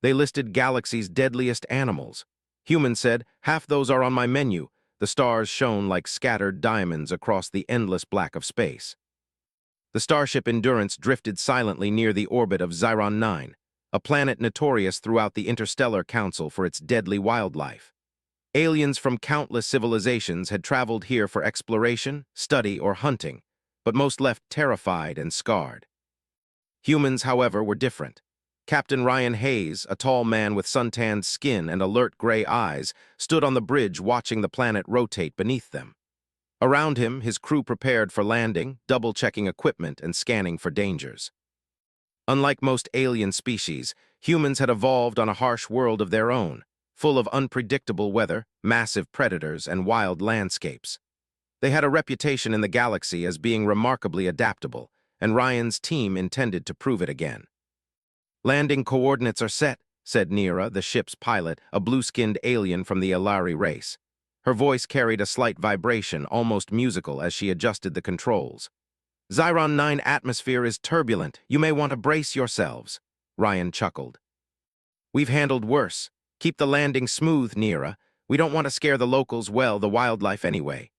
They listed galaxy's deadliest animals. Humans said, "Half those are on my menu." The stars shone like scattered diamonds across the endless black of space. The starship Endurance drifted silently near the orbit of Xiron 9, a planet notorious throughout the Interstellar Council for its deadly wildlife. Aliens from countless civilizations had traveled here for exploration, study, or hunting, but most left terrified and scarred. Humans, however, were different. Captain Ryan Hayes, a tall man with suntanned skin and alert gray eyes, stood on the bridge watching the planet rotate beneath them. Around him, his crew prepared for landing, double-checking equipment and scanning for dangers. Unlike most alien species, humans had evolved on a harsh world of their own, full of unpredictable weather, massive predators, and wild landscapes. They had a reputation in the galaxy as being remarkably adaptable, and Ryan's team intended to prove it again. "Landing coordinates are set," said Nira, the ship's pilot, a blue-skinned alien from the Ilari race. Her voice carried a slight vibration, almost musical, as she adjusted the controls. "Xiron 9 atmosphere is turbulent. You may want to brace yourselves," Ryan chuckled. "We've handled worse. Keep the landing smooth, Nira. We don't want to scare the locals, the wildlife anyway."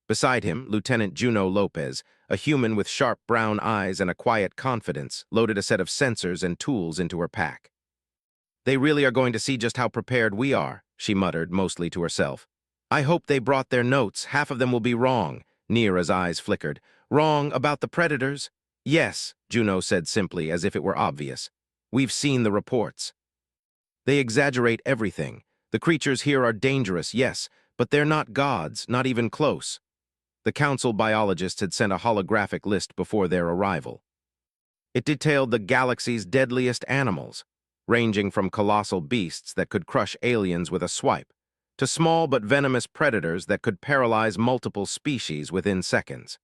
Beside him, Lieutenant Juno Lopez, a human with sharp brown eyes and a quiet confidence, loaded a set of sensors and tools into her pack. "They really are going to see just how prepared we are," she muttered, mostly to herself. "I hope they brought their notes. Half of them will be wrong." Nira's eyes flickered. "Wrong about the predators?" "Yes," Juno said simply, as if it were obvious. "We've seen the reports. They exaggerate everything. The creatures here are dangerous, yes, but they're not gods, not even close." The council biologists had sent a holographic list before their arrival. It detailed the galaxy's deadliest animals, ranging from colossal beasts that could crush aliens with a swipe, to small but venomous predators that could paralyze multiple species within seconds.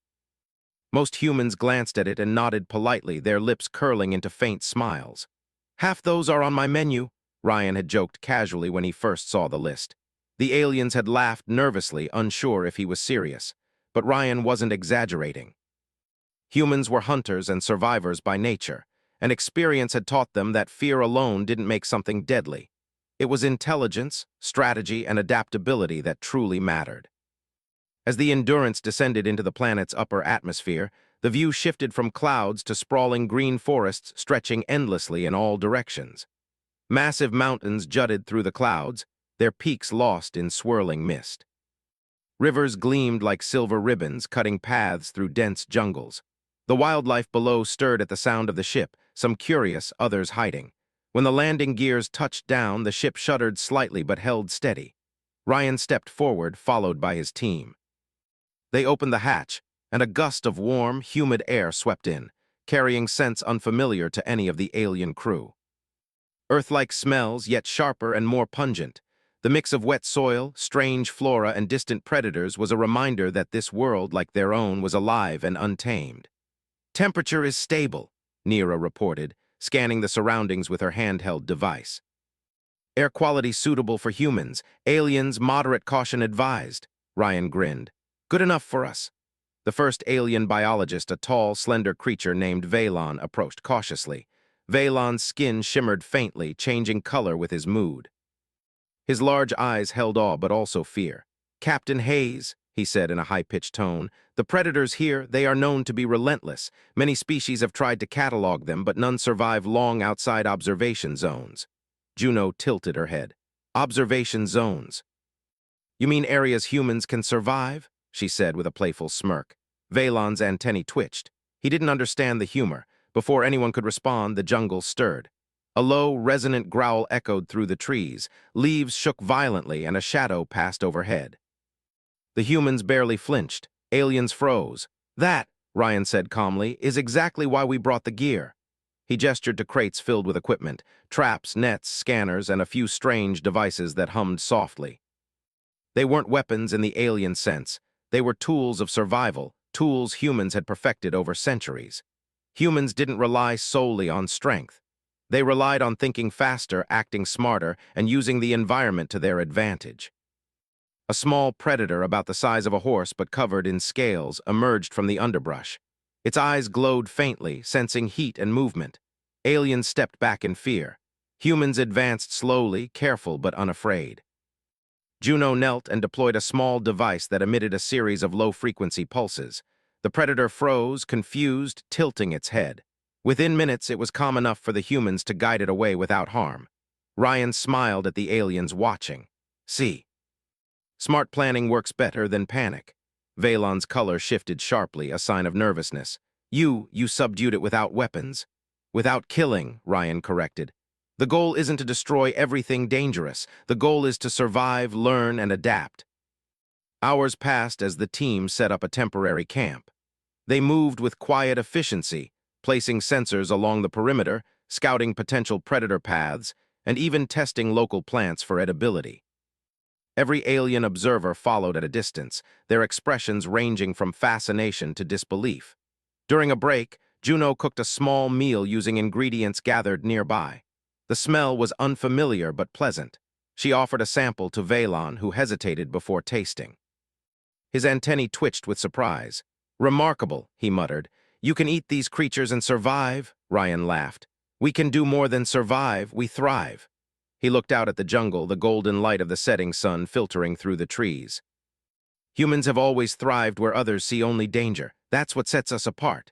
Most humans glanced at it and nodded politely, their lips curling into faint smiles. "Half those are on my menu," Ryan had joked casually when he first saw the list. The aliens had laughed nervously, unsure if he was serious. But Ryan wasn't exaggerating. Humans were hunters and survivors by nature, and experience had taught them that fear alone didn't make something deadly. It was intelligence, strategy, and adaptability that truly mattered. As the Endurance descended into the planet's upper atmosphere, the view shifted from clouds to sprawling green forests stretching endlessly in all directions. Massive mountains jutted through the clouds, their peaks lost in swirling mist. Rivers gleamed like silver ribbons, cutting paths through dense jungles. The wildlife below stirred at the sound of the ship, some curious, others hiding. When the landing gears touched down, the ship shuddered slightly but held steady. Ryan stepped forward, followed by his team. They opened the hatch, and a gust of warm, humid air swept in, carrying scents unfamiliar to any of the alien crew. Earth-like smells, yet sharper and more pungent. The mix of wet soil, strange flora, and distant predators was a reminder that this world, like their own, was alive and untamed. "Temperature is stable," Nira reported, scanning the surroundings with her handheld device. "Air quality suitable for humans. Aliens, moderate caution advised." Ryan grinned. "Good enough for us." The first alien biologist, a tall, slender creature named Valon, approached cautiously. Valon's skin shimmered faintly, changing color with his mood. His large eyes held awe but also fear. "Captain Hayes," he said in a high-pitched tone, "the predators here, they are known to be relentless. Many species have tried to catalog them, but none survive long outside observation zones." Juno tilted her head. "Observation zones? You mean areas humans can survive?" she said with a playful smirk. Valon's antennae twitched. He didn't understand the humor. Before anyone could respond, the jungle stirred. A low, resonant growl echoed through the trees. Leaves shook violently, and a shadow passed overhead. The humans barely flinched. Aliens froze. "That," Ryan said calmly, "is exactly why we brought the gear." He gestured to crates filled with equipment, traps, nets, scanners, and a few strange devices that hummed softly. They weren't weapons in the alien sense. They were tools of survival, tools humans had perfected over centuries. Humans didn't rely solely on strength. They relied on thinking faster, acting smarter, and using the environment to their advantage. A small predator about the size of a horse but covered in scales emerged from the underbrush. Its eyes glowed faintly, sensing heat and movement. Aliens stepped back in fear. Humans advanced slowly, careful but unafraid. Juno knelt and deployed a small device that emitted a series of low-frequency pulses. The predator froze, confused, tilting its head. Within minutes, it was calm enough for the humans to guide it away without harm. Ryan smiled at the aliens watching. See. Smart planning works better than panic. Valon's color shifted sharply, a sign of nervousness. You subdued it without weapons. Without killing, Ryan corrected. The goal isn't to destroy everything dangerous. The goal is to survive, learn, and adapt. Hours passed as the team set up a temporary camp. They moved with quiet efficiency, placing sensors along the perimeter, scouting potential predator paths, and even testing local plants for edibility. Every alien observer followed at a distance, their expressions ranging from fascination to disbelief. During a break, Juno cooked a small meal using ingredients gathered nearby. The smell was unfamiliar but pleasant. She offered a sample to Valon, who hesitated before tasting. His antennae twitched with surprise. "Remarkable," he muttered. "You can eat these creatures and survive?" Ryan laughed. "We can do more than survive, we thrive." He looked out at the jungle, the golden light of the setting sun filtering through the trees. "Humans have always thrived where others see only danger. That's what sets us apart."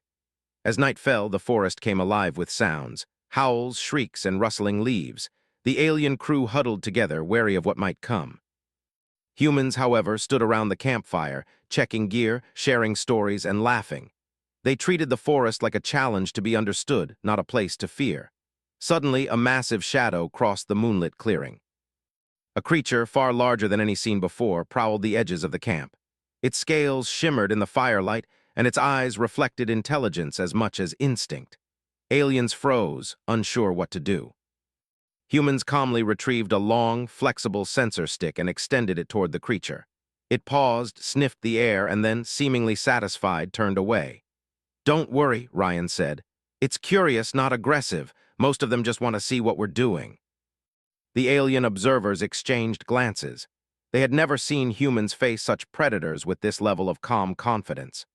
As night fell, the forest came alive with sounds. Howls, shrieks, and rustling leaves. The alien crew huddled together, wary of what might come. Humans, however, stood around the campfire, checking gear, sharing stories, and laughing. They treated the forest like a challenge to be understood, not a place to fear. Suddenly, a massive shadow crossed the moonlit clearing. A creature far larger than any seen before prowled the edges of the camp. Its scales shimmered in the firelight, and its eyes reflected intelligence as much as instinct. Aliens froze, unsure what to do. Humans calmly retrieved a long, flexible sensor stick and extended it toward the creature. It paused, sniffed the air, and then, seemingly satisfied, turned away. "Don't worry," Ryan said. "It's curious, not aggressive. Most of them just want to see what we're doing." The alien observers exchanged glances. They had never seen humans face such predators with this level of calm confidence.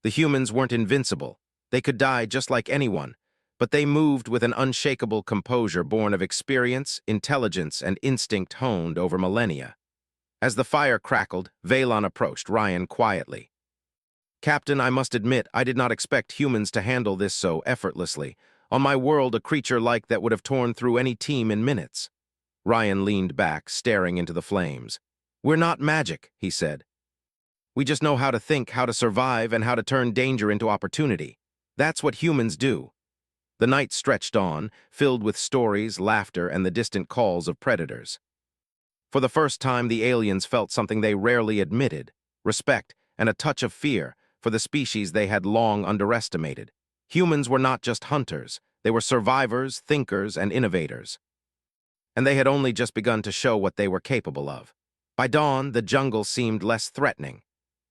The humans weren't invincible. They could die just like anyone, but they moved with an unshakable composure born of experience, intelligence, and instinct honed over millennia. As the fire crackled, Valon approached Ryan quietly. "Captain, I must admit, I did not expect humans to handle this so effortlessly. On my world, a creature like that would have torn through any team in minutes." Ryan leaned back, staring into the flames. "We're not magic," he said. "We just know how to think, how to survive, and how to turn danger into opportunity. That's what humans do." The night stretched on, filled with stories, laughter, and the distant calls of predators. For the first time, the aliens felt something they rarely admitted: respect and a touch of fear for the species they had long underestimated. Humans were not just hunters, they were survivors, thinkers, and innovators. And they had only just begun to show what they were capable of. By dawn, the jungle seemed less threatening.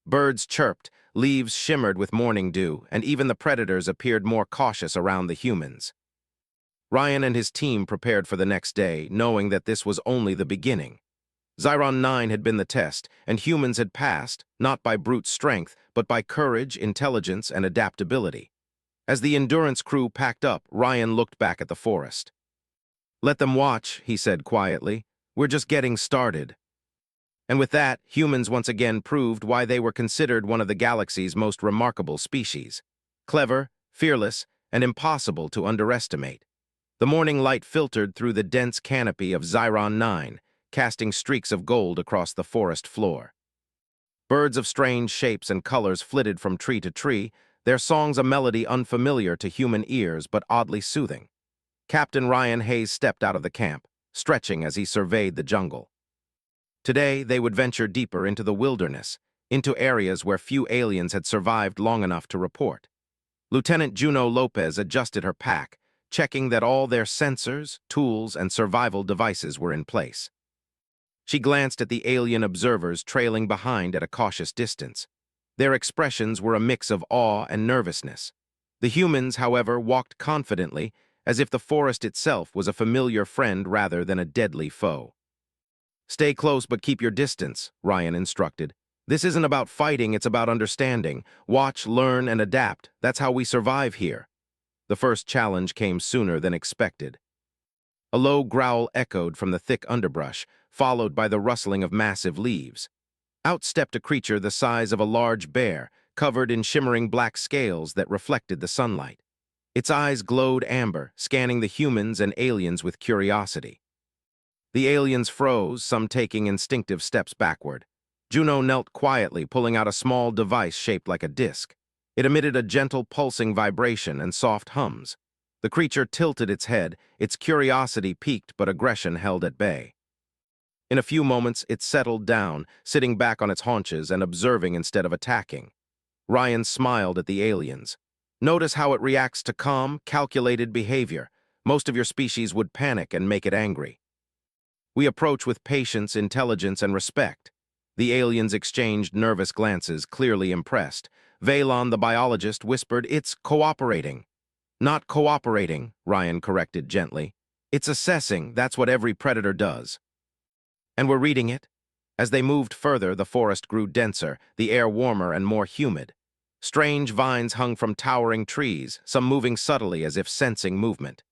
Birds chirped, leaves shimmered with morning dew, and even the predators appeared more cautious around the humans. Ryan and his team prepared for the next day, knowing that this was only the beginning. Xiron 9 had been the test, and humans had passed, not by brute strength, but by courage, intelligence, and adaptability. As the Endurance crew packed up, Ryan looked back at the forest. "Let them watch," he said quietly. "We're just getting started." And with that, humans once again proved why they were considered one of the galaxy's most remarkable species. Clever, fearless, and impossible to underestimate. The morning light filtered through the dense canopy of Xiron 9, casting streaks of gold across the forest floor. Birds of strange shapes and colors flitted from tree to tree, their songs a melody unfamiliar to human ears but oddly soothing. Captain Ryan Hayes stepped out of the camp, stretching as he surveyed the jungle. Today, they would venture deeper into the wilderness, into areas where few aliens had survived long enough to report. Lieutenant Juno Lopez adjusted her pack, checking that all their sensors, tools, and survival devices were in place. She glanced at the alien observers trailing behind at a cautious distance. Their expressions were a mix of awe and nervousness. The humans, however, walked confidently, as if the forest itself was a familiar friend rather than a deadly foe. "Stay close but keep your distance," Ryan instructed. "This isn't about fighting, it's about understanding. Watch, learn, and adapt. That's how we survive here." The first challenge came sooner than expected. A low growl echoed from the thick underbrush, followed by the rustling of massive leaves. Out stepped a creature the size of a large bear, covered in shimmering black scales that reflected the sunlight. Its eyes glowed amber, scanning the humans and aliens with curiosity. The aliens froze, some taking instinctive steps backward. Juno knelt quietly, pulling out a small device shaped like a disc. It emitted a gentle pulsing vibration and soft hums. The creature tilted its head, its curiosity piqued but aggression held at bay. In a few moments, it settled down, sitting back on its haunches and observing instead of attacking. Ryan smiled at the aliens. Notice how it reacts to calm, calculated behavior. Most of your species would panic and make it angry. We approach with patience, intelligence, and respect. The aliens exchanged nervous glances, clearly impressed. Valon, the biologist, whispered, "It's cooperating." "Not cooperating," Ryan corrected gently. "It's assessing, that's what every predator does." "And we're reading it?" As they moved further, the forest grew denser, the air warmer and more humid. Strange vines hung from towering trees, some moving subtly as if sensing movement.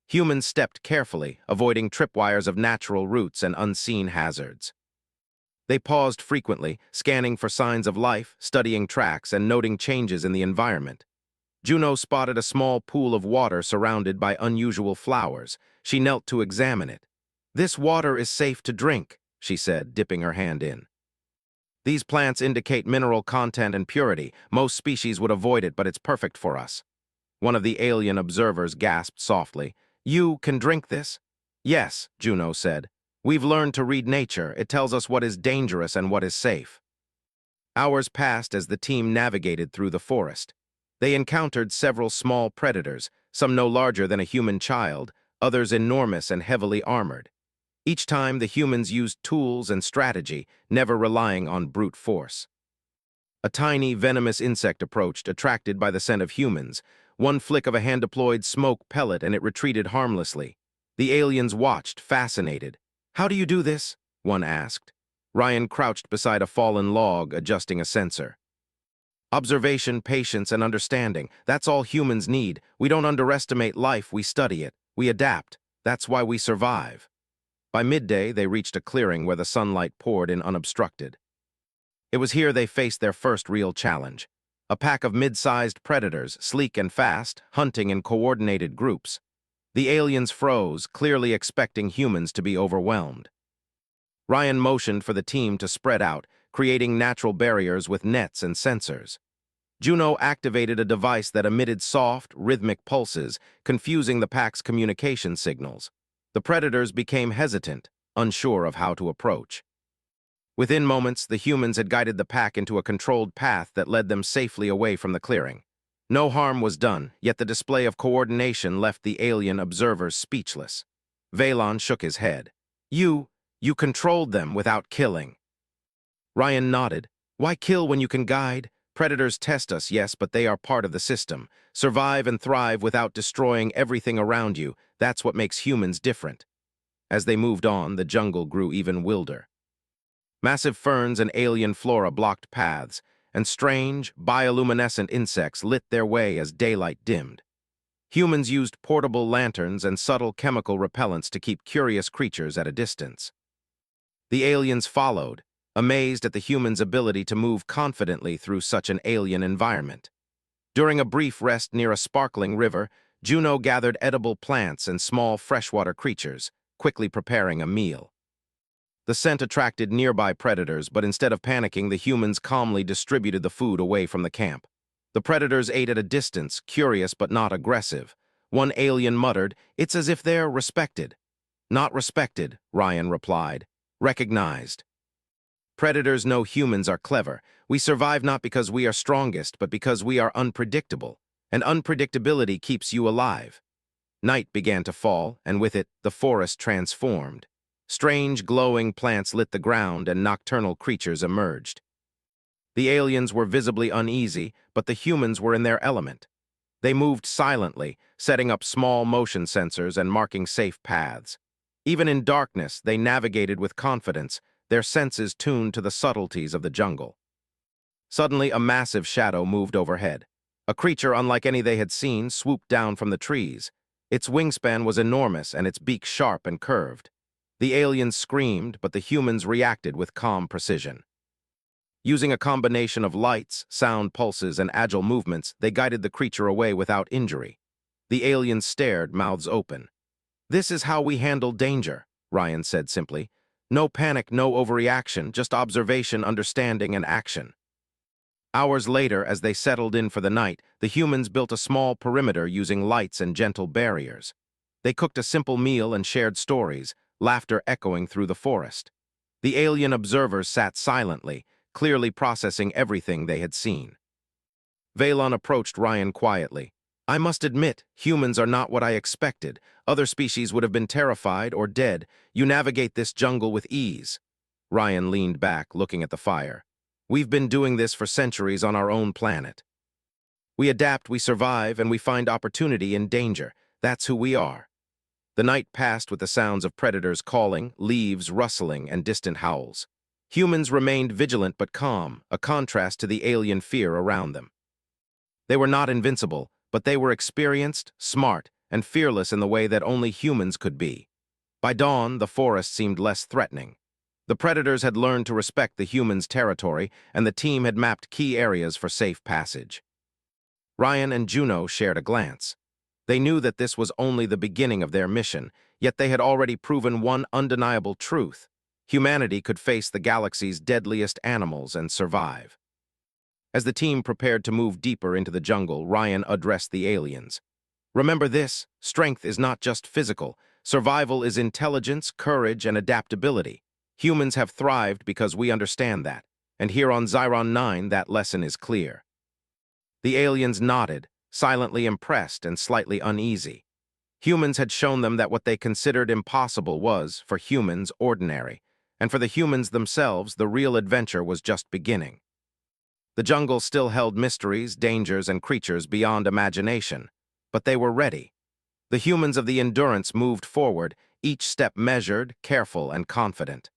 Humans stepped carefully, avoiding tripwires of natural roots and unseen hazards. They paused frequently, scanning for signs of life, studying tracks, and noting changes in the environment. Juno spotted a small pool of water surrounded by unusual flowers. She knelt to examine it. "This water is safe to drink," she said, dipping her hand in. "These plants indicate mineral content and purity. Most species would avoid it, but it's perfect for us." One of the alien observers gasped softly. "You can drink this?" "Yes," Juno said. "We've learned to read nature. It tells us what is dangerous and what is safe." Hours passed as the team navigated through the forest. They encountered several small predators, some no larger than a human child, others enormous and heavily armored. Each time, the humans used tools and strategy, never relying on brute force. A tiny, venomous insect approached, attracted by the scent of humans. One flick of a hand-deployed smoke pellet and it retreated harmlessly. The aliens watched, fascinated. "How do you do this?" one asked. Ryan crouched beside a fallen log, adjusting a sensor. "Observation, patience, and understanding. That's all humans need. We don't underestimate life, we study it. We adapt. That's why we survive." By midday, they reached a clearing where the sunlight poured in unobstructed. It was here they faced their first real challenge. A pack of mid-sized predators, sleek and fast, hunting in coordinated groups. The aliens froze, clearly expecting humans to be overwhelmed. Ryan motioned for the team to spread out, creating natural barriers with nets and sensors. Juno activated a device that emitted soft, rhythmic pulses, confusing the pack's communication signals. The predators became hesitant, unsure of how to approach. Within moments, the humans had guided the pack into a controlled path that led them safely away from the clearing. No harm was done, yet the display of coordination left the alien observers speechless. Valon shook his head. You controlled them without killing." Ryan nodded. "Why kill when you can guide? Predators test us, yes, but they are part of the system. Survive and thrive without destroying everything around you. That's what makes humans different." As they moved on, the jungle grew even wilder. Massive ferns and alien flora blocked paths, and strange, bioluminescent insects lit their way as daylight dimmed. Humans used portable lanterns and subtle chemical repellents to keep curious creatures at a distance. The aliens followed, amazed at the humans' ability to move confidently through such an alien environment. During a brief rest near a sparkling river, Juno gathered edible plants and small freshwater creatures, quickly preparing a meal. The scent attracted nearby predators, but instead of panicking, the humans calmly distributed the food away from the camp. The predators ate at a distance, curious but not aggressive. One alien muttered, "It's as if they're respected." "Not respected," Ryan replied. "Recognized." Predators know humans are clever. We survive not because we are strongest, but because we are unpredictable. And unpredictability keeps you alive. Night began to fall, and with it, the forest transformed. Strange, glowing plants lit the ground, and nocturnal creatures emerged. The aliens were visibly uneasy, but the humans were in their element. They moved silently, setting up small motion sensors and marking safe paths. Even in darkness, they navigated with confidence, their senses tuned to the subtleties of the jungle. Suddenly, a massive shadow moved overhead. A creature unlike any they had seen swooped down from the trees. Its wingspan was enormous and its beak sharp and curved. The aliens screamed, but the humans reacted with calm precision. Using a combination of lights, sound pulses, and agile movements, they guided the creature away without injury. The aliens stared, mouths open. "This is how we handle danger," Ryan said simply. "No panic, no overreaction, just observation, understanding, and action." Hours later, as they settled in for the night, the humans built a small perimeter using lights and gentle barriers. They cooked a simple meal and shared stories, laughter echoing through the forest. The alien observers sat silently, clearly processing everything they had seen. Valon approached Ryan quietly. "I must admit, humans are not what I expected. Other species would have been terrified or dead. You navigate this jungle with ease." Ryan leaned back, looking at the fire. "We've been doing this for centuries on our own planet. We adapt, we survive, and we find opportunity in danger. That's who we are." The night passed with the sounds of predators calling, leaves rustling, and distant howls. Humans remained vigilant but calm, a contrast to the alien fear around them. They were not invincible, but they were experienced, smart, and fearless in the way that only humans could be. By dawn, the forest seemed less threatening. The predators had learned to respect the humans' territory, and the team had mapped key areas for safe passage. Ryan and Juno shared a glance. They knew that this was only the beginning of their mission, yet they had already proven one undeniable truth. Humanity could face the galaxy's deadliest animals and survive. As the team prepared to move deeper into the jungle, Ryan addressed the aliens. "Remember this, strength is not just physical. Survival is intelligence, courage, and adaptability. Humans have thrived because we understand that, and here on Xiron 9 that lesson is clear." The aliens nodded, silently impressed and slightly uneasy. Humans had shown them that what they considered impossible was, for humans, ordinary, and for the humans themselves, the real adventure was just beginning. The jungle still held mysteries, dangers, and creatures beyond imagination, but they were ready. The humans of the Endurance moved forward, each step measured, careful, and confident.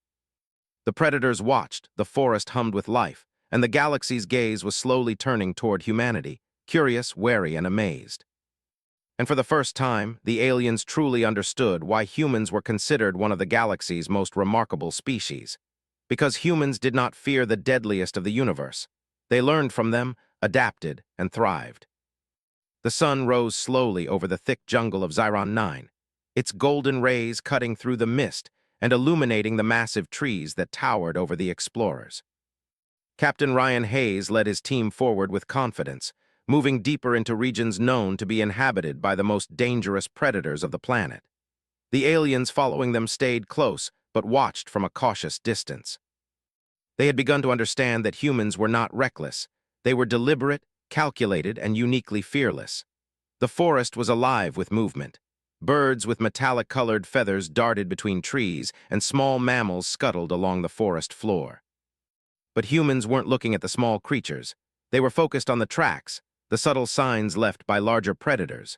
The predators watched, the forest hummed with life, and the galaxy's gaze was slowly turning toward humanity, curious, wary, and amazed. And for the first time, the aliens truly understood why humans were considered one of the galaxy's most remarkable species. Because humans did not fear the deadliest of the universe. They learned from them, adapted, and thrived. The sun rose slowly over the thick jungle of Xiron 9, its golden rays cutting through the mist and illuminating the massive trees that towered over the explorers. Captain Ryan Hayes led his team forward with confidence, moving deeper into regions known to be inhabited by the most dangerous predators of the planet. The aliens following them stayed close, but watched from a cautious distance. They had begun to understand that humans were not reckless. They were deliberate, calculated, and uniquely fearless. The forest was alive with movement. Birds with metallic-colored feathers darted between trees, and small mammals scuttled along the forest floor. But humans weren't looking at the small creatures. They were focused on the tracks, the subtle signs left by larger predators.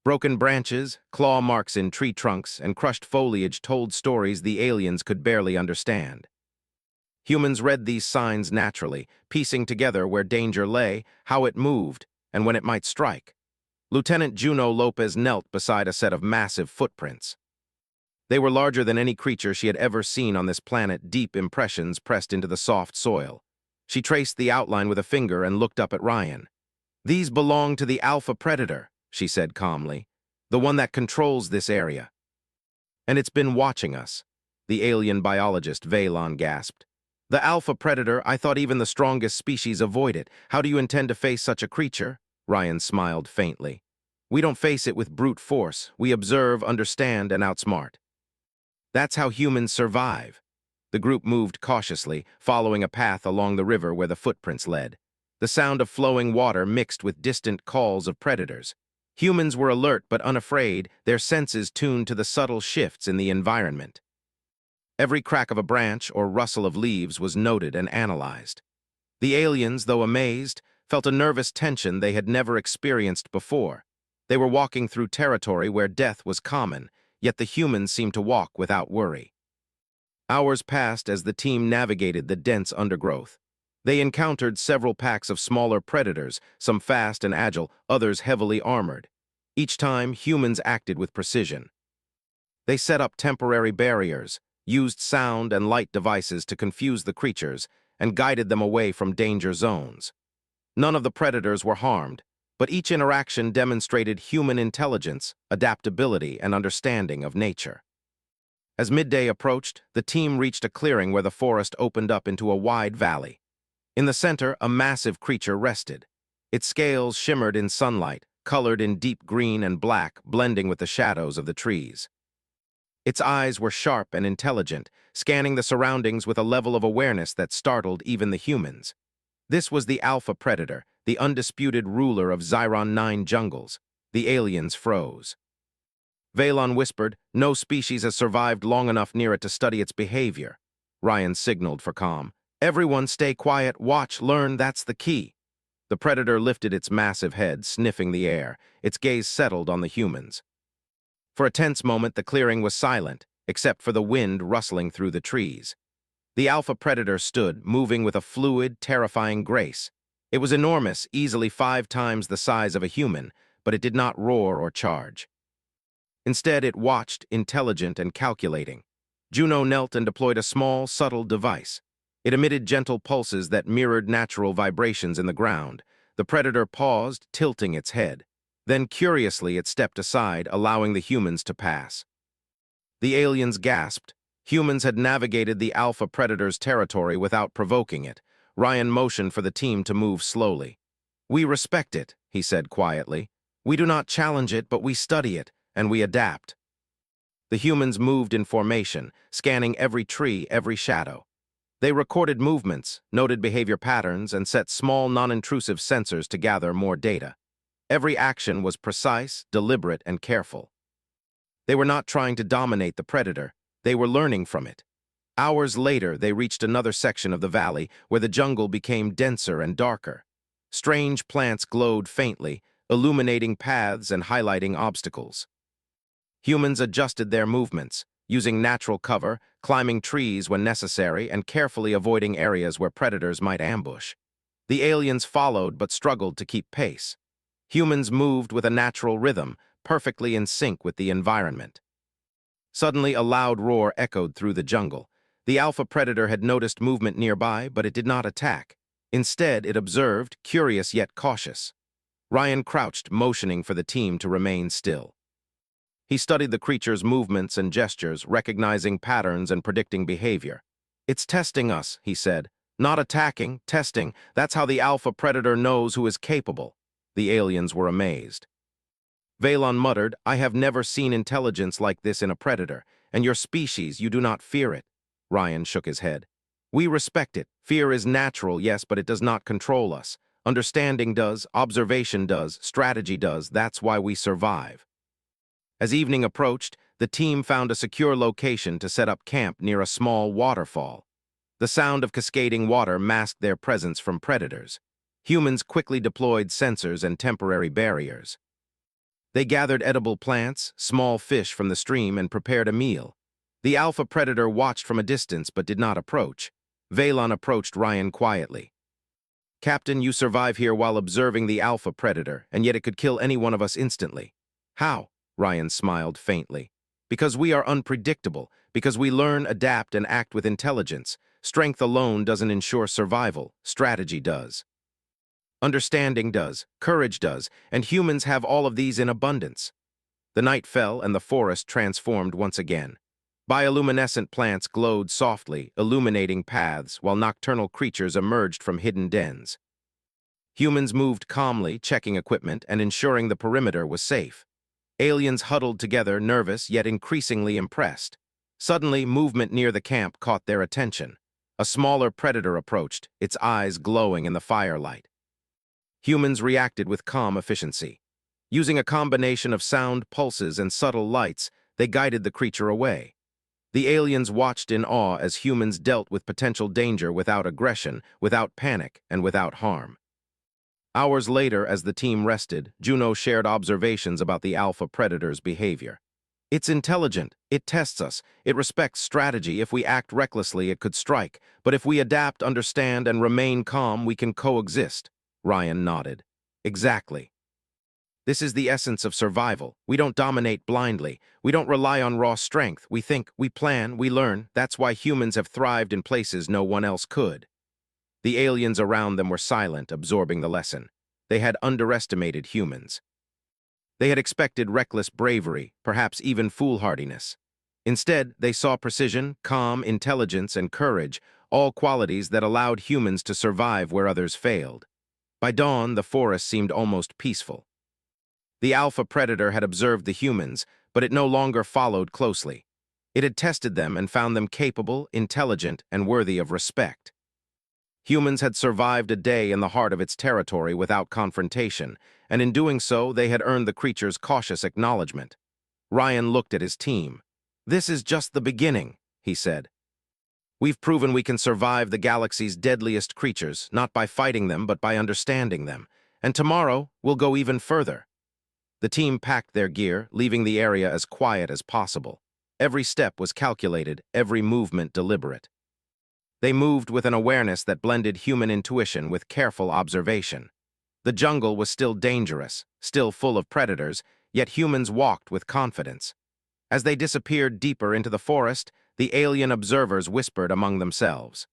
Broken branches, claw marks in tree trunks, and crushed foliage told stories the aliens could barely understand. Humans read these signs naturally, piecing together where danger lay, how it moved, and when it might strike. Lieutenant Juno Lopez knelt beside a set of massive footprints. They were larger than any creature she had ever seen on this planet, deep impressions pressed into the soft soil. She traced the outline with a finger and looked up at Ryan. "These belong to the alpha predator," she said calmly, "the one that controls this area." "And it's been watching us," the alien biologist Valon gasped. "The alpha predator, I thought even the strongest species avoid it. How do you intend to face such a creature?" Ryan smiled faintly. "We don't face it with brute force. We observe, understand, and outsmart. That's how humans survive." The group moved cautiously, following a path along the river where the footprints led. The sound of flowing water mixed with distant calls of predators. Humans were alert but unafraid, their senses tuned to the subtle shifts in the environment. Every crack of a branch or rustle of leaves was noted and analyzed. The aliens, though amazed, felt a nervous tension they had never experienced before. They were walking through territory where death was common, yet the humans seemed to walk without worry. Hours passed as the team navigated the dense undergrowth. They encountered several packs of smaller predators, some fast and agile, others heavily armored. Each time, humans acted with precision. They set up temporary barriers, used sound and light devices to confuse the creatures, and guided them away from danger zones. None of the predators were harmed, but each interaction demonstrated human intelligence, adaptability, and understanding of nature. As midday approached, the team reached a clearing where the forest opened up into a wide valley. In the center, a massive creature rested. Its scales shimmered in sunlight, colored in deep green and black, blending with the shadows of the trees. Its eyes were sharp and intelligent, scanning the surroundings with a level of awareness that startled even the humans. This was the alpha predator, the undisputed ruler of Xyron 9 jungles. The aliens froze. Valon whispered, "No species has survived long enough near it to study its behavior." Ryan signaled for calm. "Everyone stay quiet, watch, learn, that's the key." The predator lifted its massive head, sniffing the air. Its gaze settled on the humans. For a tense moment, the clearing was silent, except for the wind rustling through the trees. The alpha predator stood, moving with a fluid, terrifying grace. It was enormous, easily 5 times the size of a human, but it did not roar or charge. Instead, it watched, intelligent and calculating. Juno knelt and deployed a small, subtle device. It emitted gentle pulses that mirrored natural vibrations in the ground. The predator paused, tilting its head. Then, curiously, it stepped aside, allowing the humans to pass. The aliens gasped. Humans had navigated the alpha predator's territory without provoking it. Ryan motioned for the team to move slowly. "We respect it," he said quietly. "We do not challenge it, but we study it, and we adapt." The humans moved in formation, scanning every tree, every shadow. They recorded movements, noted behavior patterns, and set small, non-intrusive sensors to gather more data. Every action was precise, deliberate, and careful. They were not trying to dominate the predator. They were learning from it. Hours later, they reached another section of the valley where the jungle became denser and darker. Strange plants glowed faintly, illuminating paths and highlighting obstacles. Humans adjusted their movements, using natural cover, climbing trees when necessary, and carefully avoiding areas where predators might ambush. The aliens followed but struggled to keep pace. Humans moved with a natural rhythm, perfectly in sync with the environment. Suddenly, a loud roar echoed through the jungle. The alpha predator had noticed movement nearby, but it did not attack. Instead, it observed, curious yet cautious. Ryan crouched, motioning for the team to remain still. He studied the creature's movements and gestures, recognizing patterns and predicting behavior. "It's testing us," he said. "Not attacking, testing. That's how the alpha predator knows who is capable." The aliens were amazed. Valon muttered, "I have never seen intelligence like this in a predator, and your species, you do not fear it." Ryan shook his head. "We respect it. Fear is natural, yes, but it does not control us. Understanding does, observation does, strategy does. That's why we survive." As evening approached, the team found a secure location to set up camp near a small waterfall. The sound of cascading water masked their presence from predators. Humans quickly deployed sensors and temporary barriers. They gathered edible plants, small fish from the stream, and prepared a meal. The alpha predator watched from a distance but did not approach. Valon approached Ryan quietly. "Captain, you survive here while observing the alpha predator, and yet it could kill any one of us instantly." "How?" Ryan smiled faintly. "Because we are unpredictable, because we learn, adapt, and act with intelligence. Strength alone doesn't ensure survival, strategy does. Understanding does, courage does, and humans have all of these in abundance." The night fell and the forest transformed once again. Bioluminescent plants glowed softly, illuminating paths, while nocturnal creatures emerged from hidden dens. Humans moved calmly, checking equipment and ensuring the perimeter was safe. Aliens huddled together, nervous yet increasingly impressed. Suddenly, movement near the camp caught their attention. A smaller predator approached, its eyes glowing in the firelight. Humans reacted with calm efficiency. Using a combination of sound pulses and subtle lights, they guided the creature away. The aliens watched in awe as humans dealt with potential danger without aggression, without panic, and without harm. Hours later, as the team rested, Juno shared observations about the alpha predator's behavior. "It's intelligent, it tests us, it respects strategy. If we act recklessly, it could strike. But if we adapt, understand, and remain calm, we can coexist." Ryan nodded. "Exactly." This is the essence of survival. We don't dominate blindly. We don't rely on raw strength. We think, we plan, we learn. That's why humans have thrived in places no one else could. The aliens around them were silent, absorbing the lesson. They had underestimated humans. They had expected reckless bravery, perhaps even foolhardiness. Instead, they saw precision, calm, intelligence, and courage, all qualities that allowed humans to survive where others failed. By dawn, the forest seemed almost peaceful. The alpha predator had observed the humans, but it no longer followed closely. It had tested them and found them capable, intelligent, and worthy of respect. Humans had survived a day in the heart of its territory without confrontation, and in doing so, they had earned the creature's cautious acknowledgement. Ryan looked at his team. "This is just the beginning," he said. "We've proven we can survive the galaxy's deadliest creatures, not by fighting them, but by understanding them. And tomorrow, we'll go even further." The team packed their gear, leaving the area as quiet as possible. Every step was calculated, every movement deliberate. They moved with an awareness that blended human intuition with careful observation. The jungle was still dangerous, still full of predators, yet humans walked with confidence. As they disappeared deeper into the forest, the alien observers whispered among themselves.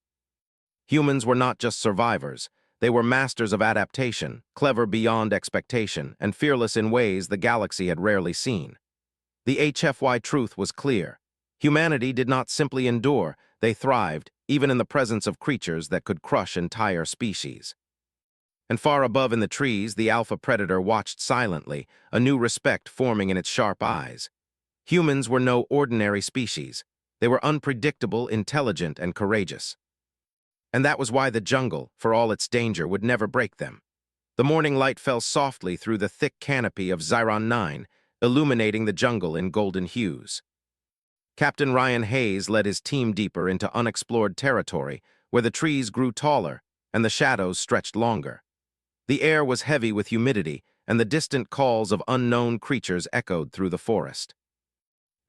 Humans were not just survivors. They were masters of adaptation, clever beyond expectation, and fearless in ways the galaxy had rarely seen. The HFY truth was clear. Humanity did not simply endure, they thrived, even in the presence of creatures that could crush entire species. And far above in the trees, the alpha predator watched silently, a new respect forming in its sharp eyes. Humans were no ordinary species. They were unpredictable, intelligent, and courageous. And that was why the jungle, for all its danger, would never break them. The morning light fell softly through the thick canopy of Xiron 9, illuminating the jungle in golden hues. Captain Ryan Hayes led his team deeper into unexplored territory, where the trees grew taller and the shadows stretched longer. The air was heavy with humidity, and the distant calls of unknown creatures echoed through the forest.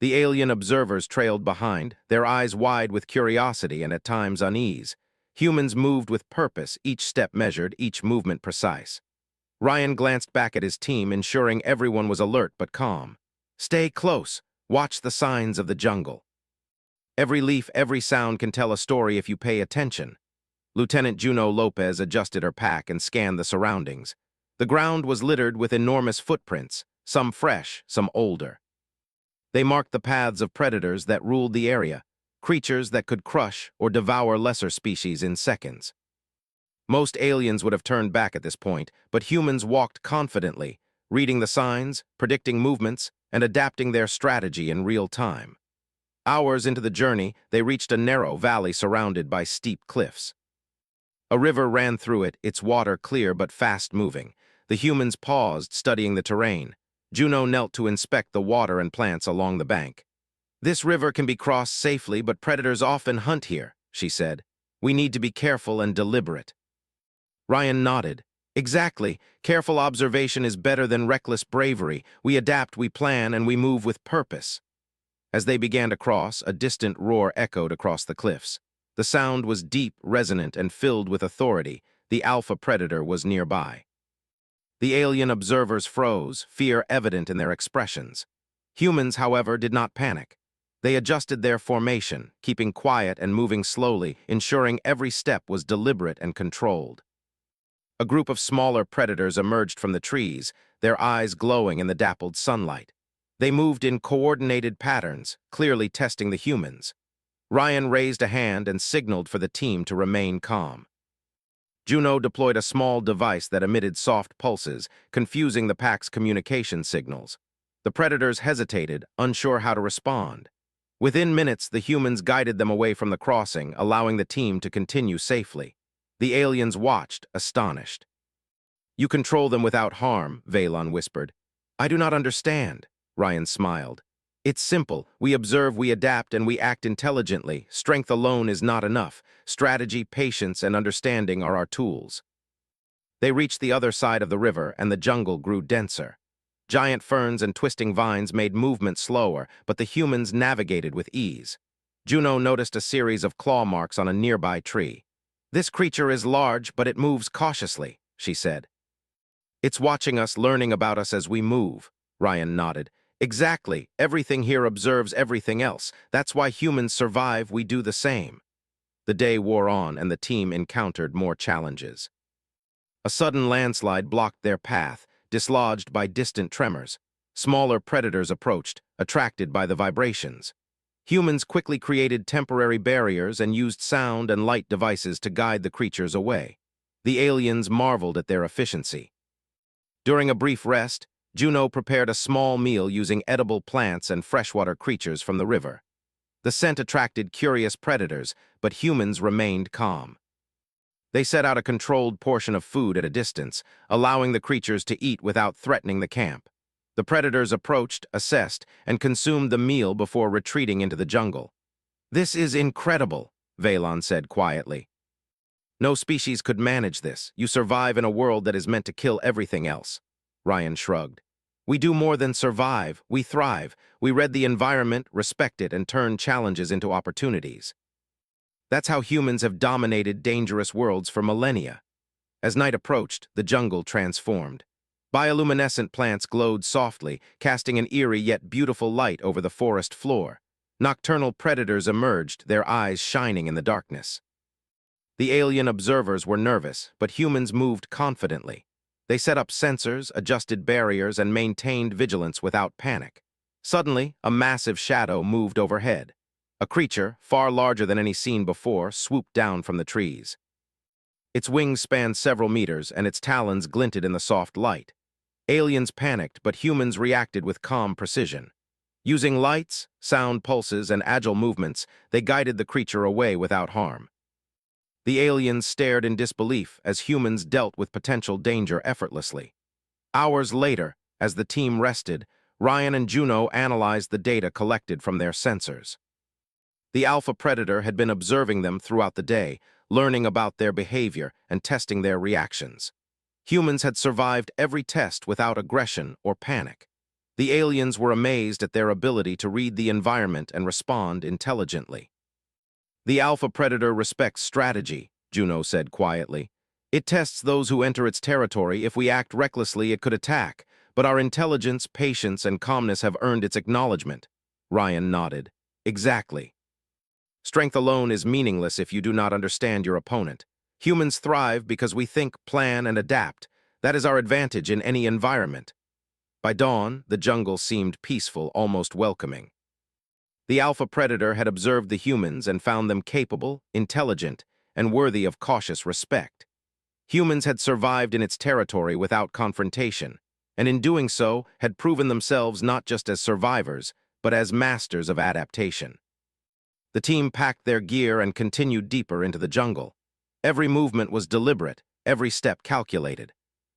The alien observers trailed behind, their eyes wide with curiosity and at times unease. Humans moved with purpose, each step measured, each movement precise. Ryan glanced back at his team, ensuring everyone was alert but calm. "Stay close. Watch the signs of the jungle. Every leaf, every sound can tell a story if you pay attention." Lieutenant Juno Lopez adjusted her pack and scanned the surroundings. The ground was littered with enormous footprints, some fresh, some older. They marked the paths of predators that ruled the area, creatures that could crush or devour lesser species in seconds. Most aliens would have turned back at this point, but humans walked confidently, reading the signs, predicting movements, and adapting their strategy in real time. Hours into the journey, they reached a narrow valley surrounded by steep cliffs. A river ran through it, its water clear but fast-moving. The humans paused, studying the terrain. Juno knelt to inspect the water and plants along the bank. "This river can be crossed safely, but predators often hunt here," she said. "We need to be careful and deliberate." Ryan nodded. "Exactly. Careful observation is better than reckless bravery. We adapt, we plan, and we move with purpose." As they began to cross, a distant roar echoed across the cliffs. The sound was deep, resonant, and filled with authority. The alpha predator was nearby. The alien observers froze, fear evident in their expressions. Humans, however, did not panic. They adjusted their formation, keeping quiet and moving slowly, ensuring every step was deliberate and controlled. A group of smaller predators emerged from the trees, their eyes glowing in the dappled sunlight. They moved in coordinated patterns, clearly testing the humans. Ryan raised a hand and signaled for the team to remain calm. Juno deployed a small device that emitted soft pulses, confusing the pack's communication signals. The predators hesitated, unsure how to respond. Within minutes, the humans guided them away from the crossing, allowing the team to continue safely. The aliens watched, astonished. "You control them without harm," Valon whispered. "I do not understand," Ryan smiled. "It's simple. We observe, we adapt, and we act intelligently. Strength alone is not enough. Strategy, patience, and understanding are our tools." They reached the other side of the river, and the jungle grew denser. Giant ferns and twisting vines made movement slower, but the humans navigated with ease. Juno noticed a series of claw marks on a nearby tree. "This creature is large, but it moves cautiously," she said. It's watching us, learning about us as we move. Ryan nodded. Exactly. Everything here observes everything else. That's why humans survive, we do the same. The day wore on, and the team encountered more challenges. A sudden landslide blocked their path, dislodged by distant tremors. Smaller predators approached, attracted by the vibrations. Humans quickly created temporary barriers and used sound and light devices to guide the creatures away. The aliens marveled at their efficiency. During a brief rest, Juno prepared a small meal using edible plants and freshwater creatures from the river. The scent attracted curious predators, but humans remained calm. They set out a controlled portion of food at a distance, allowing the creatures to eat without threatening the camp. The predators approached, assessed, and consumed the meal before retreating into the jungle. "This is incredible," Valon said quietly. "No species could manage this. You survive in a world that is meant to kill everything else." Ryan shrugged. "We do more than survive. We thrive. We read the environment, respect it, and turn challenges into opportunities. That's how humans have dominated dangerous worlds for millennia." As night approached, the jungle transformed. Bioluminescent plants glowed softly, casting an eerie yet beautiful light over the forest floor. Nocturnal predators emerged, their eyes shining in the darkness. The alien observers were nervous, but humans moved confidently. They set up sensors, adjusted barriers, and maintained vigilance without panic. Suddenly, a massive shadow moved overhead. A creature, far larger than any seen before, swooped down from the trees. Its wings spanned several meters, and its talons glinted in the soft light. Aliens panicked, but humans reacted with calm precision. Using lights, sound pulses, and agile movements, they guided the creature away without harm. The aliens stared in disbelief as humans dealt with potential danger effortlessly. Hours later, as the team rested, Ryan and Juno analyzed the data collected from their sensors. The alpha predator had been observing them throughout the day, learning about their behavior and testing their reactions. Humans had survived every test without aggression or panic. The aliens were amazed at their ability to read the environment and respond intelligently. "The alpha predator respects strategy," Juno said quietly. "It tests those who enter its territory. If we act recklessly, it could attack, but our intelligence, patience, and calmness have earned its acknowledgement." Ryan nodded. "Exactly. Strength alone is meaningless if you do not understand your opponent. Humans thrive because we think, plan, and adapt. That is our advantage in any environment." By dawn, the jungle seemed peaceful, almost welcoming. The alpha predator had observed the humans and found them capable, intelligent, and worthy of cautious respect. Humans had survived in its territory without confrontation, and in doing so had proven themselves not just as survivors, but as masters of adaptation. The team packed their gear and continued deeper into the jungle. Every movement was deliberate, every step calculated.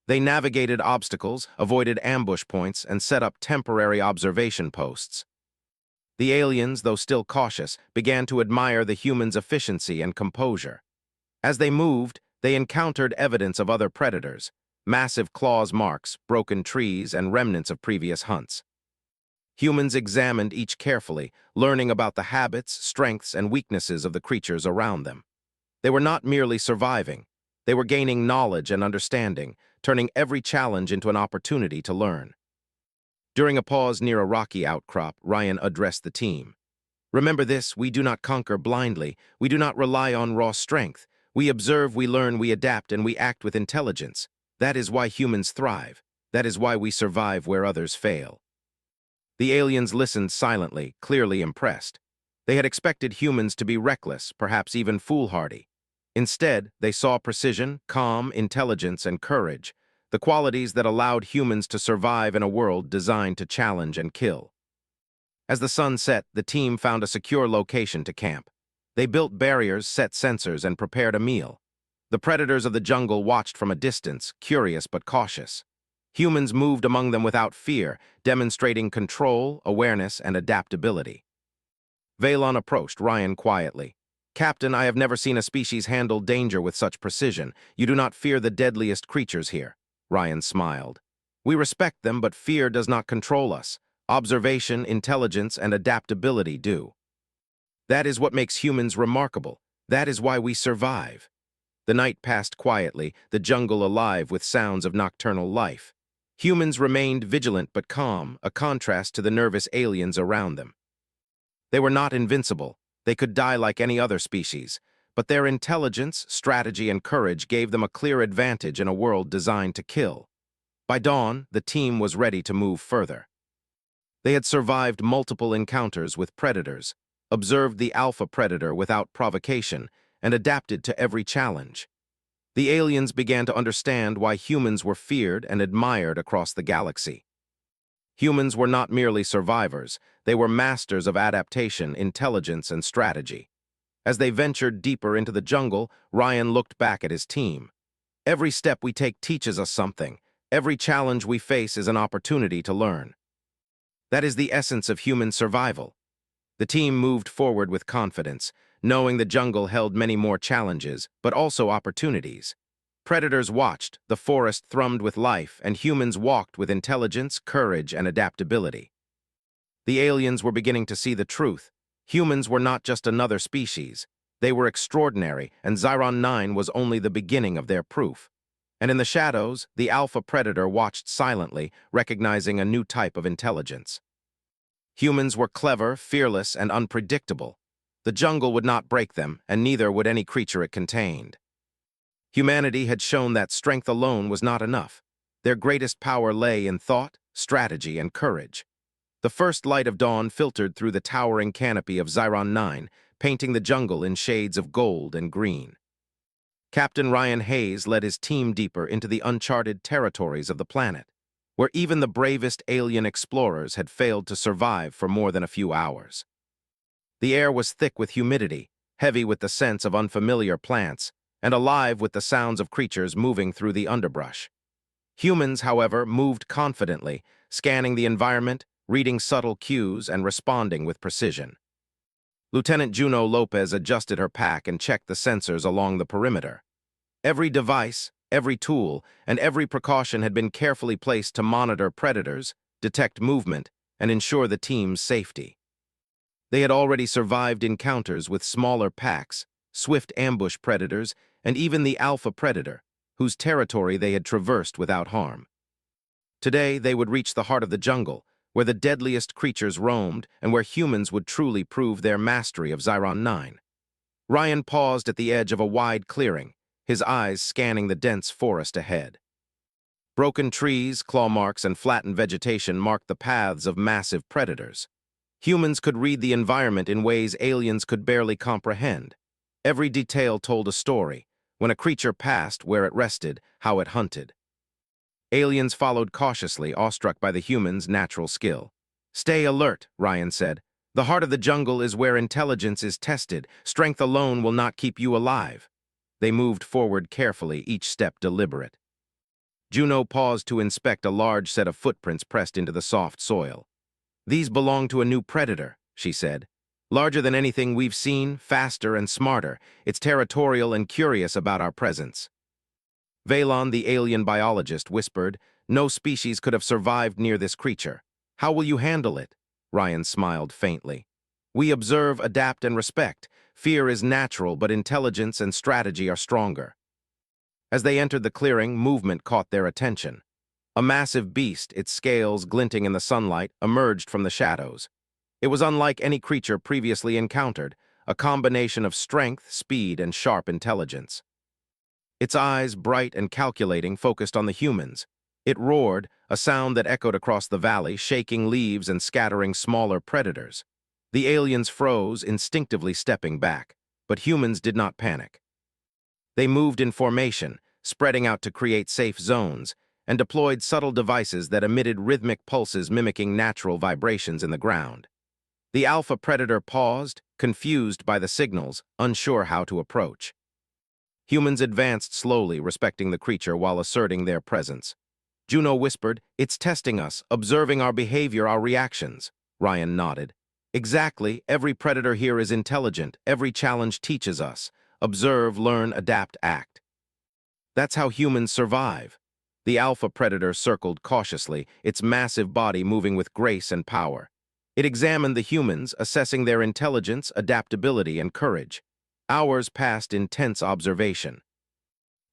They navigated obstacles, avoided ambush points, and set up temporary observation posts. The aliens, though still cautious, began to admire the humans' efficiency and composure. As they moved, they encountered evidence of other predators, massive claws marks, broken trees, and remnants of previous hunts. Humans examined each carefully, learning about the habits, strengths, and weaknesses of the creatures around them. They were not merely surviving. They were gaining knowledge and understanding, turning every challenge into an opportunity to learn. During a pause near a rocky outcrop, Ryan addressed the team. "Remember this, we do not conquer blindly. We do not rely on raw strength. We observe, we learn, we adapt, and we act with intelligence. That is why humans thrive. That is why we survive where others fail." The aliens listened silently, clearly impressed. They had expected humans to be reckless, perhaps even foolhardy. Instead, they saw precision, calm, intelligence, and courage, the qualities that allowed humans to survive in a world designed to challenge and kill. As the sun set, the team found a secure location to camp. They built barriers, set sensors, and prepared a meal. The predators of the jungle watched from a distance, curious but cautious. Humans moved among them without fear, demonstrating control, awareness, and adaptability. Valon approached Ryan quietly. "Captain, I have never seen a species handle danger with such precision. You do not fear the deadliest creatures here." Ryan smiled. "We respect them, but fear does not control us. Observation, intelligence, and adaptability do. That is what makes humans remarkable. That is why we survive." The night passed quietly, the jungle alive with sounds of nocturnal life. Humans remained vigilant but calm, a contrast to the nervous aliens around them. They were not invincible. They could die like any other species, but their intelligence, strategy, and courage gave them a clear advantage in a world designed to kill. By dawn, the team was ready to move further. They had survived multiple encounters with predators, observed the alpha predator without provocation, and adapted to every challenge. The aliens began to understand why humans were feared and admired across the galaxy. Humans were not merely survivors, they were masters of adaptation, intelligence, and strategy. As they ventured deeper into the jungle, Ryan looked back at his team. Every step we take teaches us something. Every challenge we face is an opportunity to learn. That is the essence of human survival. The team moved forward with confidence, knowing the jungle held many more challenges, but also opportunities. Predators watched, the forest thrummed with life, and humans walked with intelligence, courage, and adaptability. The aliens were beginning to see the truth. Humans were not just another species. They were extraordinary, and Xyron 9 was only the beginning of their proof. And in the shadows, the alpha predator watched silently, recognizing a new type of intelligence. Humans were clever, fearless, and unpredictable. The jungle would not break them, and neither would any creature it contained. Humanity had shown that strength alone was not enough. Their greatest power lay in thought, strategy, and courage. The first light of dawn filtered through the towering canopy of Xyron 9, painting the jungle in shades of gold and green. Captain Ryan Hayes led his team deeper into the uncharted territories of the planet, where even the bravest alien explorers had failed to survive for more than a few hours. The air was thick with humidity, heavy with the sense of unfamiliar plants, and alive with the sounds of creatures moving through the underbrush. Humans, however, moved confidently, scanning the environment, reading subtle cues, and responding with precision. Lieutenant Juno Lopez adjusted her pack and checked the sensors along the perimeter. Every device, every tool, and every precaution had been carefully placed to monitor predators, detect movement, and ensure the team's safety. They had already survived encounters with smaller packs, swift ambush predators, and even the alpha predator, whose territory they had traversed without harm. Today, they would reach the heart of the jungle, where the deadliest creatures roamed and where humans would truly prove their mastery of Xyron 9. Ryan paused at the edge of a wide clearing, his eyes scanning the dense forest ahead. Broken trees, claw marks, and flattened vegetation marked the paths of massive predators. Humans could read the environment in ways aliens could barely comprehend. Every detail told a story. When a creature passed, where it rested, how it hunted. Aliens followed cautiously, awestruck by the humans' natural skill. "Stay alert," Ryan said. "The heart of the jungle is where intelligence is tested. Strength alone will not keep you alive." They moved forward carefully, each step deliberate. Juno paused to inspect a large set of footprints pressed into the soft soil. "These belong to a new predator," she said. "Larger than anything we've seen, faster and smarter. It's territorial and curious about our presence." Valon, the alien biologist, whispered, "No species could have survived near this creature. How will you handle it?" Ryan smiled faintly. "We observe, adapt, and respect. Fear is natural, but intelligence and strategy are stronger." As they entered the clearing, movement caught their attention. A massive beast, its scales glinting in the sunlight, emerged from the shadows. It was unlike any creature previously encountered, a combination of strength, speed, and sharp intelligence. Its eyes, bright and calculating, focused on the humans. It roared, a sound that echoed across the valley, shaking leaves and scattering smaller predators. The aliens froze, instinctively stepping back, but humans did not panic. They moved in formation, spreading out to create safe zones, and deployed subtle devices that emitted rhythmic pulses mimicking natural vibrations in the ground. The alpha predator paused, confused by the signals, unsure how to approach. Humans advanced slowly, respecting the creature while asserting their presence. Juno whispered, "It's testing us, observing our behavior, our reactions." Ryan nodded. "Exactly, every predator here is intelligent, every challenge teaches us. Observe, learn, adapt, act." That's how humans survive. The alpha predator circled cautiously, its massive body moving with grace and power. It examined the humans, assessing their intelligence, adaptability, and courage. Hours passed in tense observation.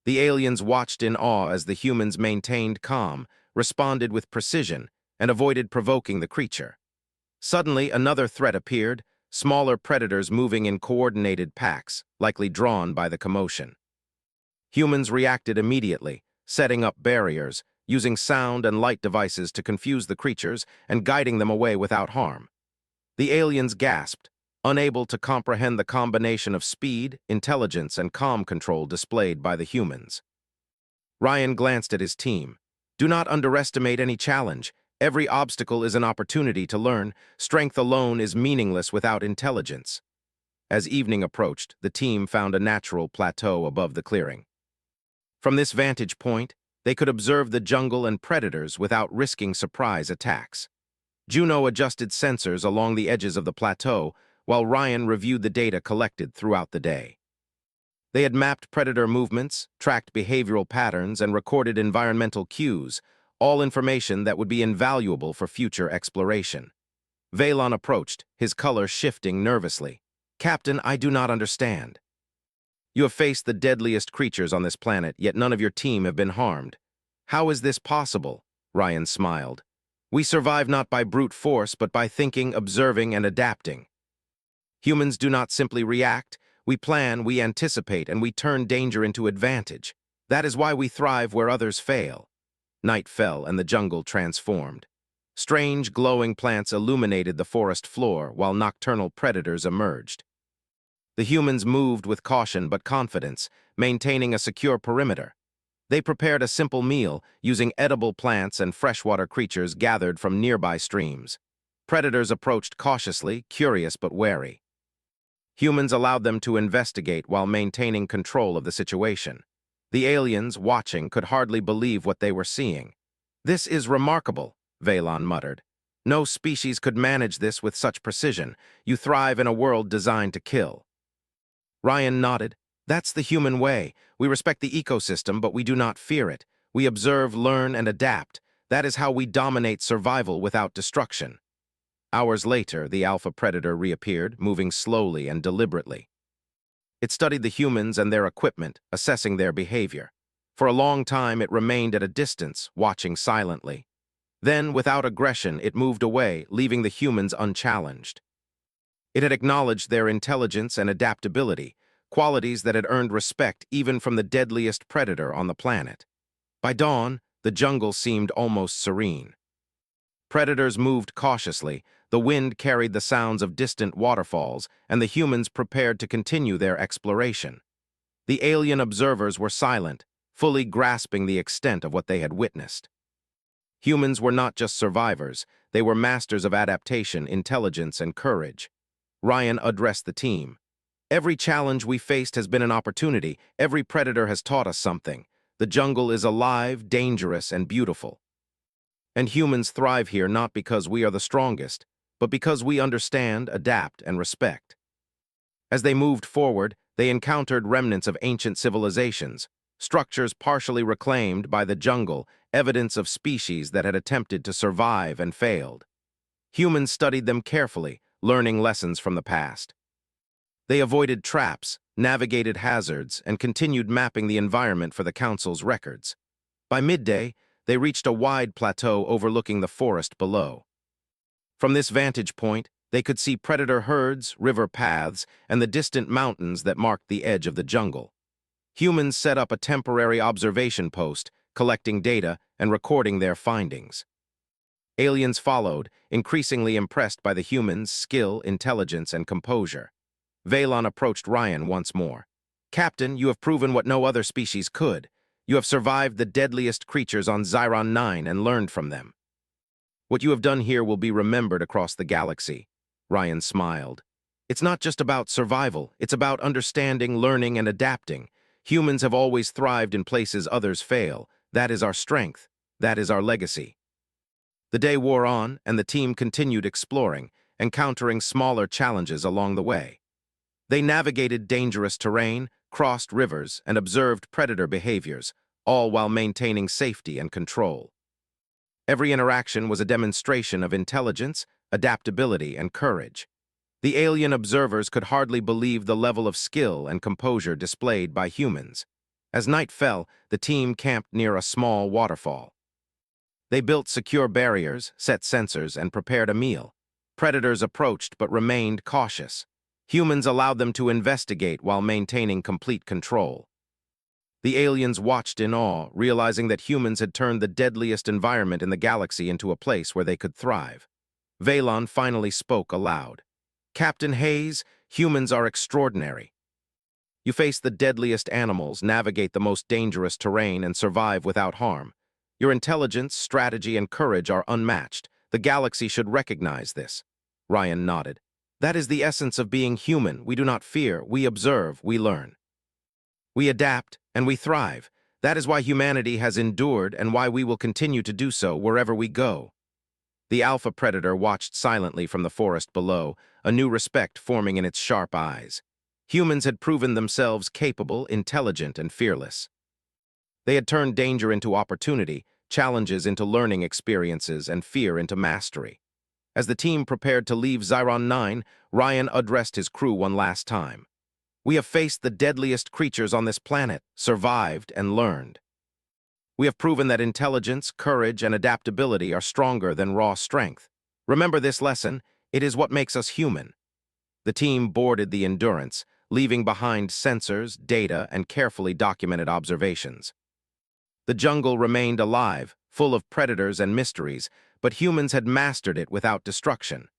The aliens watched in awe as the humans maintained calm, responded with precision, and avoided provoking the creature. Suddenly, another threat appeared, smaller predators moving in coordinated packs, likely drawn by the commotion. Humans reacted immediately, setting up barriers, using sound and light devices to confuse the creatures and guiding them away without harm. The aliens gasped, unable to comprehend the combination of speed, intelligence, and comm control displayed by the humans. Ryan glanced at his team. Do not underestimate any challenge. Every obstacle is an opportunity to learn. Strength alone is meaningless without intelligence. As evening approached, the team found a natural plateau above the clearing. From this vantage point, they could observe the jungle and predators without risking surprise attacks. Juno adjusted sensors along the edges of the plateau, while Ryan reviewed the data collected throughout the day. They had mapped predator movements, tracked behavioral patterns, and recorded environmental cues, all information that would be invaluable for future exploration. Valon approached, his color shifting nervously. "Captain, I do not understand. You have faced the deadliest creatures on this planet, yet none of your team have been harmed. How is this possible?" Ryan smiled. "We survive not by brute force, but by thinking, observing, and adapting. Humans do not simply react. We plan, we anticipate, and we turn danger into advantage. That is why we thrive where others fail." Night fell, and the jungle transformed. Strange, glowing plants illuminated the forest floor, while nocturnal predators emerged. The humans moved with caution but confidence, maintaining a secure perimeter. They prepared a simple meal, using edible plants and freshwater creatures gathered from nearby streams. Predators approached cautiously, curious but wary. Humans allowed them to investigate while maintaining control of the situation. The aliens, watching, could hardly believe what they were seeing. "This is remarkable," Valon muttered. "No species could manage this with such precision. You thrive in a world designed to kill." Ryan nodded. "That's the human way. We respect the ecosystem, but we do not fear it. We observe, learn, and adapt. That is how we dominate survival without destruction." Hours later, the alpha predator reappeared, moving slowly and deliberately. It studied the humans and their equipment, assessing their behavior. For a long time, it remained at a distance, watching silently. Then, without aggression, it moved away, leaving the humans unchallenged. It had acknowledged their intelligence and adaptability, qualities that had earned respect even from the deadliest predator on the planet. By dawn, the jungle seemed almost serene. Predators moved cautiously, the wind carried the sounds of distant waterfalls, and the humans prepared to continue their exploration. The alien observers were silent, fully grasping the extent of what they had witnessed. Humans were not just survivors, they were masters of adaptation, intelligence, and courage. Ryan addressed the team. "Every challenge we faced has been an opportunity. Every predator has taught us something. The jungle is alive, dangerous, and beautiful. And humans thrive here not because we are the strongest, but because we understand, adapt, and respect." As they moved forward, they encountered remnants of ancient civilizations, structures partially reclaimed by the jungle, evidence of species that had attempted to survive and failed. Humans studied them carefully, learning lessons from the past. They avoided traps, navigated hazards, and continued mapping the environment for the Council's records. By midday, they reached a wide plateau overlooking the forest below. From this vantage point, they could see predator herds, river paths, and the distant mountains that marked the edge of the jungle. Humans set up a temporary observation post, collecting data and recording their findings. Aliens followed, increasingly impressed by the humans' skill, intelligence, and composure. Valon approached Ryan once more. "Captain, you have proven what no other species could. You have survived the deadliest creatures on Xiron 9 and learned from them. What you have done here will be remembered across the galaxy." Ryan smiled. "It's not just about survival, it's about understanding, learning, and adapting. Humans have always thrived in places others fail. That is our strength. That is our legacy." The day wore on, and the team continued exploring, encountering smaller challenges along the way. They navigated dangerous terrain, crossed rivers, and observed predator behaviors, all while maintaining safety and control. Every interaction was a demonstration of intelligence, adaptability, and courage. The alien observers could hardly believe the level of skill and composure displayed by humans. As night fell, the team camped near a small waterfall. They built secure barriers, set sensors, and prepared a meal. Predators approached but remained cautious. Humans allowed them to investigate while maintaining complete control. The aliens watched in awe, realizing that humans had turned the deadliest environment in the galaxy into a place where they could thrive. Valon finally spoke aloud. "Captain Hayes, humans are extraordinary. You face the deadliest animals, navigate the most dangerous terrain, and survive without harm. Your intelligence, strategy, and courage are unmatched. The galaxy should recognize this." Ryan nodded. "That is the essence of being human. We do not fear, we observe, we learn. We adapt, and we thrive. That is why humanity has endured and why we will continue to do so wherever we go." The alpha predator watched silently from the forest below, a new respect forming in its sharp eyes. Humans had proven themselves capable, intelligent, and fearless. They had turned danger into opportunity, challenges into learning experiences, and fear into mastery. As the team prepared to leave Xiron 9, Ryan addressed his crew one last time. "We have faced the deadliest creatures on this planet, survived, and learned. We have proven that intelligence, courage, and adaptability are stronger than raw strength. Remember this lesson, it is what makes us human." The team boarded the Endurance, leaving behind sensors, data, and carefully documented observations. The jungle remained alive, full of predators and mysteries, but humans had mastered it without destruction.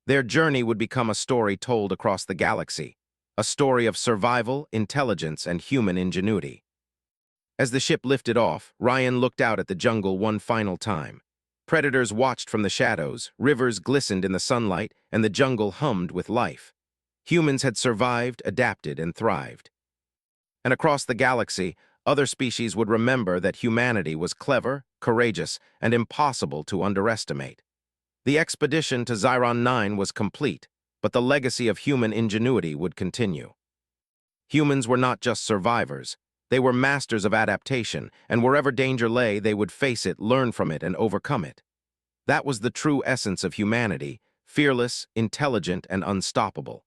Their journey would become a story told across the galaxy, a story of survival, intelligence, and human ingenuity. As the ship lifted off, Ryan looked out at the jungle one final time. Predators watched from the shadows, rivers glistened in the sunlight, and the jungle hummed with life. Humans had survived, adapted, and thrived. And across the galaxy, other species would remember that humanity was clever, courageous, and impossible to underestimate. The expedition to Xiron 9 was complete, but the legacy of human ingenuity would continue. Humans were not just survivors. They were masters of adaptation, and wherever danger lay, they would face it, learn from it, and overcome it. That was the true essence of humanity, fearless, intelligent, and unstoppable.